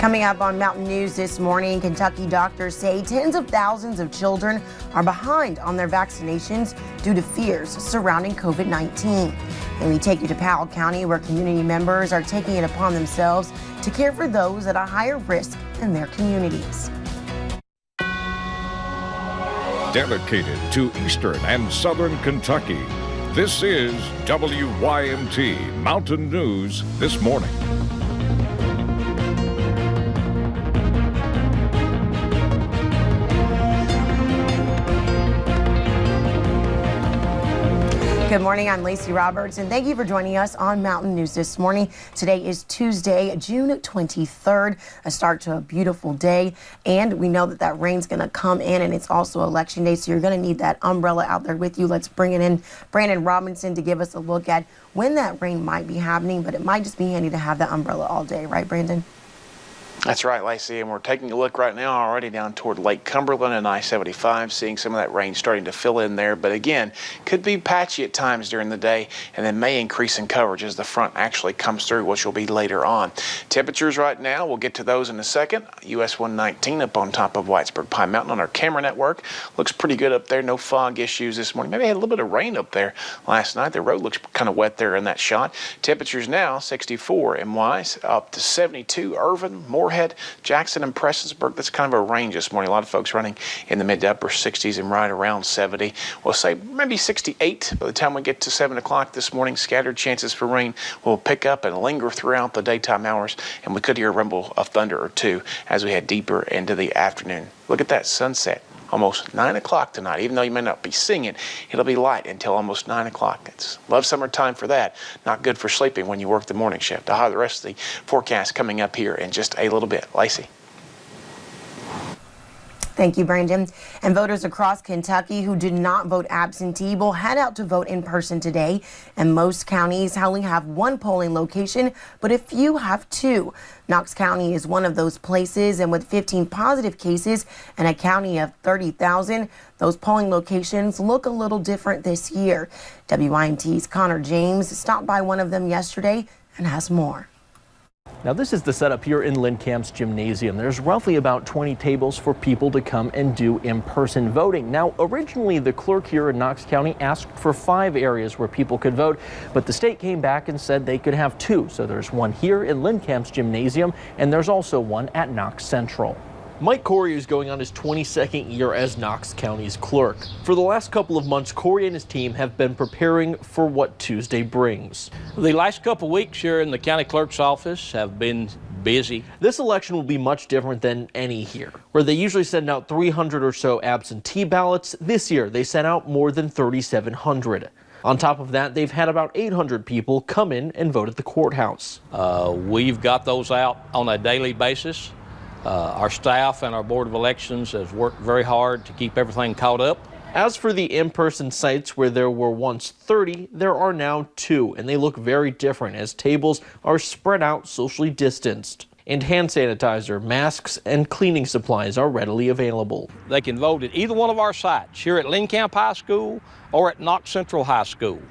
Coming up on Mountain News this morning, Kentucky doctors say tens of thousands of children are behind on their vaccinations due to fears surrounding COVID-19. And we take you to Powell County, where community members are taking it upon themselves to care for those at a higher risk in their communities. Dedicated to Eastern and Southern Kentucky, this is WYMT Mountain News This Morning. Good morning, I'm Lacey Roberts, and thank you for joining us on Mountain News This Morning. Today is Tuesday, June 23rd, a start to a beautiful day, and we know that rain's going to come in, and it's also Election Day, so you're going to need that umbrella out there with you. Let's bring it in Brandon Robinson to give us a look at when that rain might be happening, but it might just be handy to have the umbrella all day, right, Brandon? That's right, Lacey, and we're taking a look right now already down toward Lake Cumberland and I-75, seeing some of that rain starting to fill in there, but again, could be patchy at times during the day and then may increase in coverage as the front actually comes through, which will be later on. Temperatures right now, we'll get to those in a second. US 119 up on top of Whitesburg Pine Mountain on our camera network. Looks pretty good up there, no fog issues this morning. Maybe had a little bit of rain up there last night. The road looks kind of wet there in that shot. Temperatures now 64 in Wise, up to 72 Irvin, Moorhead, Jackson, and Prestonsburg. That's kind of a range this morning. A lot of folks running in the mid to upper 60s and right around 70. We'll say maybe 68 by the time we get to 7 o'clock this morning. Scattered chances for rain will pick up and linger throughout the daytime hours, and we could hear a rumble of thunder or two as we head deeper into the afternoon. Look at that sunset. Almost 9 o'clock tonight. Even though you may not be seeing it, it'll be light until almost 9 o'clock. It's love summertime for that. Not good for sleeping when you work the morning shift. I'll have the rest of the forecast coming up here in just a little bit. Lacey. Thank you, Brandon. And voters across Kentucky who did not vote absentee will head out to vote in person today. And most counties only have one polling location, but a few have two. Knox County is one of those places, and with 15 positive cases and a county of 30,000, those polling locations look a little different this year. WYMT's Connor James stopped by one of them yesterday and has more. Now this is the setup here in Lindcamp's gymnasium. There's roughly about 20 tables for people to come and do in-person voting. Now originally the clerk here in Knox County asked for 5 areas where people could vote, but the state came back and said they could have 2. So there's one here in Lindcamp's gymnasium, and there's also one at Knox Central. Mike Corey is going on his 22nd year as Knox County's clerk. For the last couple of months, Corey and his team have been preparing for what Tuesday brings. The last couple of weeks here in the county clerk's office have been busy. This election will be much different than any here, where they usually send out 300 or so absentee ballots. This year, they sent out more than 3,700. On top of that, they've had about 800 people come in and vote at the courthouse. We've got those out on a daily basis. Our staff and our Board of Elections has worked very hard to keep everything caught up. As for the in-person sites where there were once 30, there are now 2, and they look very different as tables are spread out socially distanced. And hand sanitizer, masks, and cleaning supplies are readily available. They can vote at either one of our sites, here at Lindcamp High School or at Knox Central High School.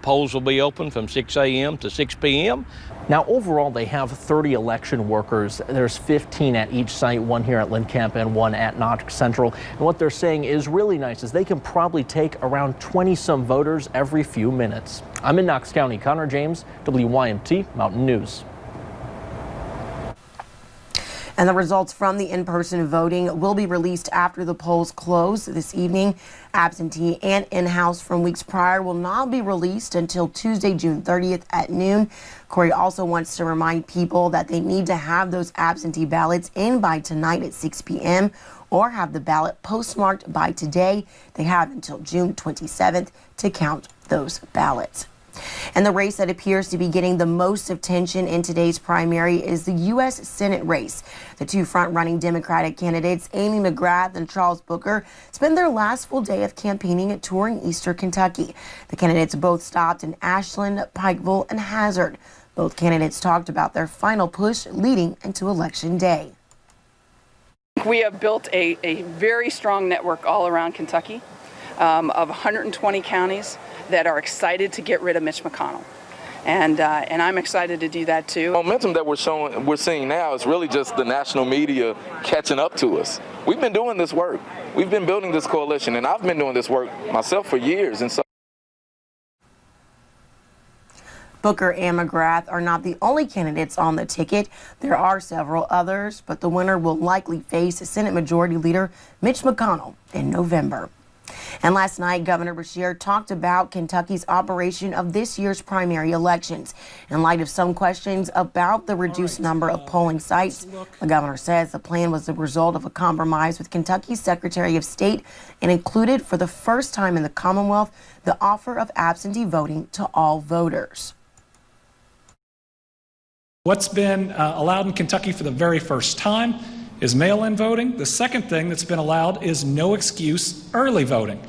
Polls will be open from 6 a.m. to 6 p.m. Now, overall, they have 30 election workers. There's 15 at each site, one here at Lindcamp and one at Knox Central. And what they're saying is really nice is they can probably take around 20-some voters every few minutes. I'm in Knox County. Connor James, WYMT Mountain News. And the results from the in-person voting will be released after the polls close this evening. Absentee and in-house from weeks prior will not be released until Tuesday, June 30th at noon. Corey also wants to remind people that they need to have those absentee ballots in by tonight at 6 p.m. or have the ballot postmarked by today. They have until June 27th to count those ballots. And the race that appears to be getting the most attention in today's primary is the U.S. Senate race. The two front-running Democratic candidates, Amy McGrath and Charles Booker, spent their last full day of campaigning at touring Eastern Kentucky. The candidates both stopped in Ashland, Pikeville, and Hazard. Both candidates talked about their final push leading into Election Day. We have built a very strong network all around Kentucky of 120 counties that are excited to get rid of Mitch McConnell. and I'm excited to do that too. Momentum that we're seeing now is really just the national media catching up to us. We've been doing this work. We've been building this coalition, and I've been doing this work myself for years. And so Booker and McGrath are not the only candidates on the ticket. There are several others, but the winner will likely face Senate Majority Leader Mitch McConnell in November. And last night, Governor Beshear talked about Kentucky's operation of this year's primary elections. In light of some questions about the reduced number of polling sites, the governor says the plan was the result of a compromise with Kentucky's Secretary of State and included for the first time in the Commonwealth the offer of absentee voting to all voters. What's been allowed in Kentucky for the very first time is mail-in voting. The second thing that's been allowed is no excuse early voting.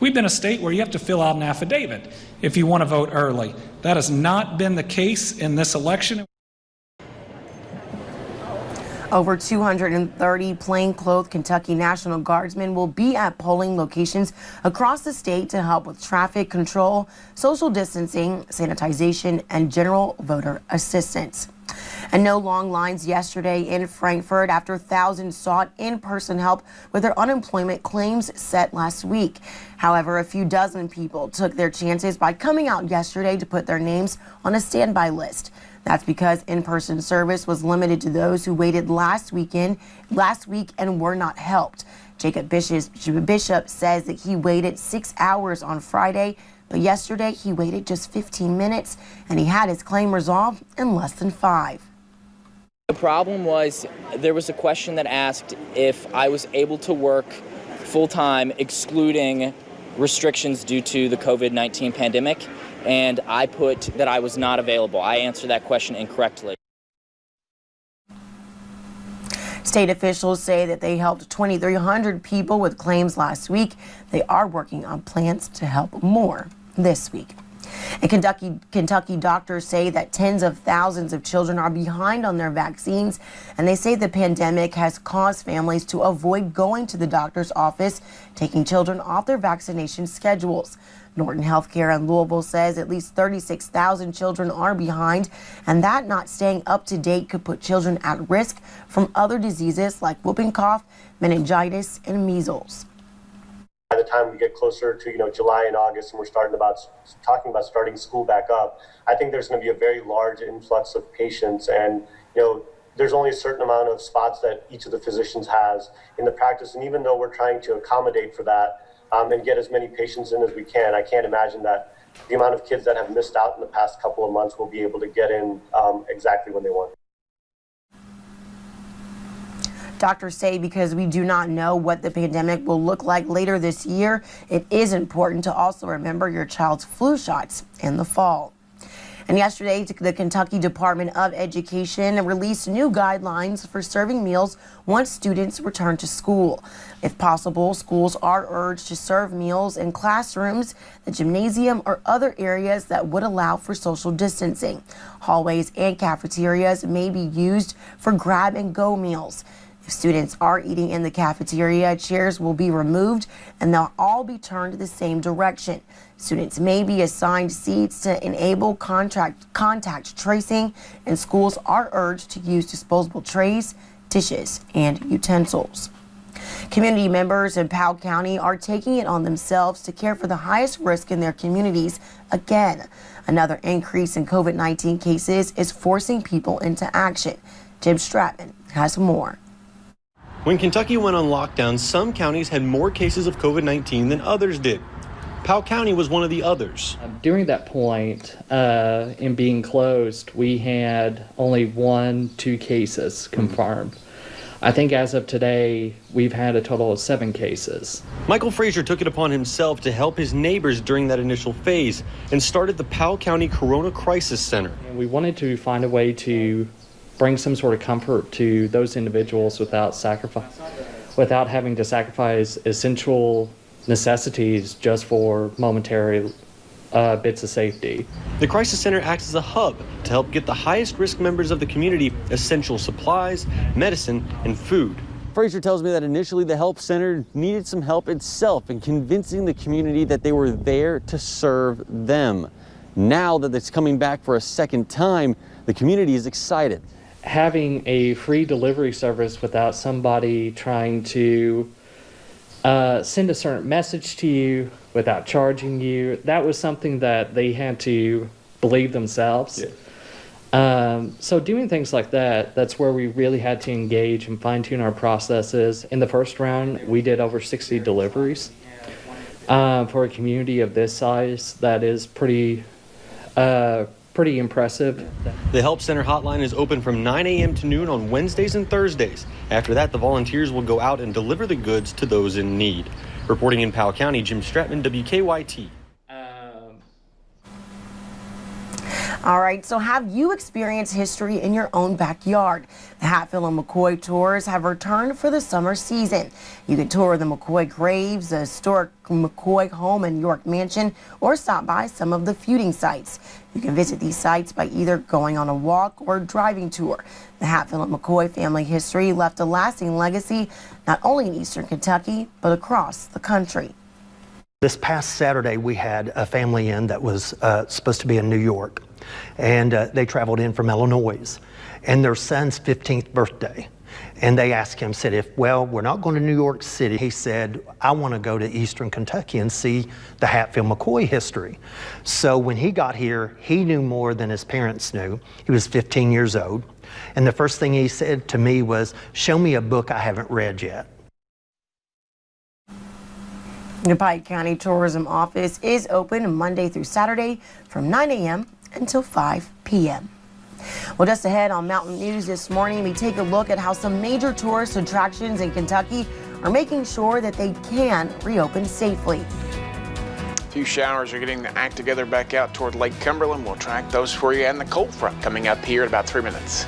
We've been a state where you have to fill out an affidavit if you want to vote early. That has not been the case in this election. Over 230 plainclothes Kentucky National Guardsmen will be at polling locations across the state to help with traffic control, social distancing, sanitization, and general voter assistance. And no long lines yesterday in Frankfort after thousands sought in-person help with their unemployment claims set last week. However, a few dozen people took their chances by coming out yesterday to put their names on a standby list. That's because in-person service was limited to those who waited last week and were not helped. Jacob Bishop says that he waited 6 hours on Friday, but yesterday he waited just 15 minutes and he had his claim resolved in less than 5. The problem was there was a question that asked if I was able to work full-time excluding restrictions due to the COVID-19 pandemic, and I put that I was not available. I answered that question incorrectly. State officials say that they helped 2,300 people with claims last week. They are working on plans to help more this week. And Kentucky doctors say that tens of thousands of children are behind on their vaccines, and they say the pandemic has caused families to avoid going to the doctor's office, taking children off their vaccination schedules. Norton Healthcare in Louisville says at least 36,000 children are behind, and that not staying up to date could put children at risk from other diseases like whooping cough, meningitis, and measles. By the time we get closer to July and August, and we're talking about starting school back up, I think there's going to be a very large influx of patients, and there's only a certain amount of spots that each of the physicians has in the practice. And even though we're trying to accommodate for that and get as many patients in as we can, I can't imagine that the amount of kids that have missed out in the past couple of months will be able to get in exactly when they want. Doctors say because we do not know what the pandemic will look like later this year, it is important to also remember your child's flu shots in the fall. And yesterday, the Kentucky Department of Education released new guidelines for serving meals once students return to school. If possible, schools are urged to serve meals in classrooms, the gymnasium, or other areas that would allow for social distancing. Hallways and cafeterias may be used for grab-and-go meals. If students are eating in the cafeteria, chairs will be removed and they'll all be turned the same direction. Students may be assigned seats to enable contact tracing, and schools are urged to use disposable trays, dishes, and utensils. Community members in Powell County are taking it on themselves to care for the highest risk in their communities again. Another increase in COVID-19 cases is forcing people into action. Jim Stratman has more. When Kentucky went on lockdown, some counties had more cases of COVID-19 than others did. Powell County was one of the others. During that point, in being closed, we had only 1-2 cases confirmed. I think as of today, we've had a total of 7 cases. Michael Frazier took it upon himself to help his neighbors during that initial phase and started the Powell County Corona Crisis Center. And we wanted to find a way to bring some sort of comfort to those individuals without having to sacrifice essential necessities just for momentary bits of safety. The Crisis Center acts as a hub to help get the highest risk members of the community essential supplies, medicine, and food. Frazier tells me that initially the help center needed some help itself in convincing the community that they were there to serve them. Now that it's coming back for a second time, the community is excited. Having a free delivery service without somebody trying to send a certain message to you without charging you, that was something that they had to believe themselves. So doing things like that, that's where we really had to engage and fine-tune our processes. In the first round, we did over 60 deliveries. For a community of this size, that is pretty impressive. The Help Center hotline is open from 9 a.m. to noon on Wednesdays and Thursdays. After that, the volunteers will go out and deliver the goods to those in need. Reporting in Powell County, Jim Stratman, WKYT. All right, so have you experienced history in your own backyard? The Hatfield and McCoy tours have returned for the summer season. You can tour the McCoy graves, the historic McCoy home and York Mansion, or stop by some of the feuding sites. You can visit these sites by either going on a walk or driving tour. The Hatfield and McCoy family history left a lasting legacy, not only in eastern Kentucky, but across the country. This past Saturday, we had a family in that was supposed to be in New York, and they traveled in from Illinois, and their son's 15th birthday. And they asked him, said, we're not going to New York City. He said, I want to go to Eastern Kentucky and see the Hatfield McCoy history. So when he got here, he knew more than his parents knew. He was 15 years old. And the first thing he said to me was, show me a book I haven't read yet. The Pike County Tourism Office is open Monday through Saturday from 9 a.m. until 5 p.m. Well, just ahead on Mountain News this morning, we take a look at how some major tourist attractions in Kentucky are making sure that they can reopen safely. A few showers are getting the act together back out toward Lake Cumberland. We'll track those for you, and the cold front coming up here in about 3 minutes.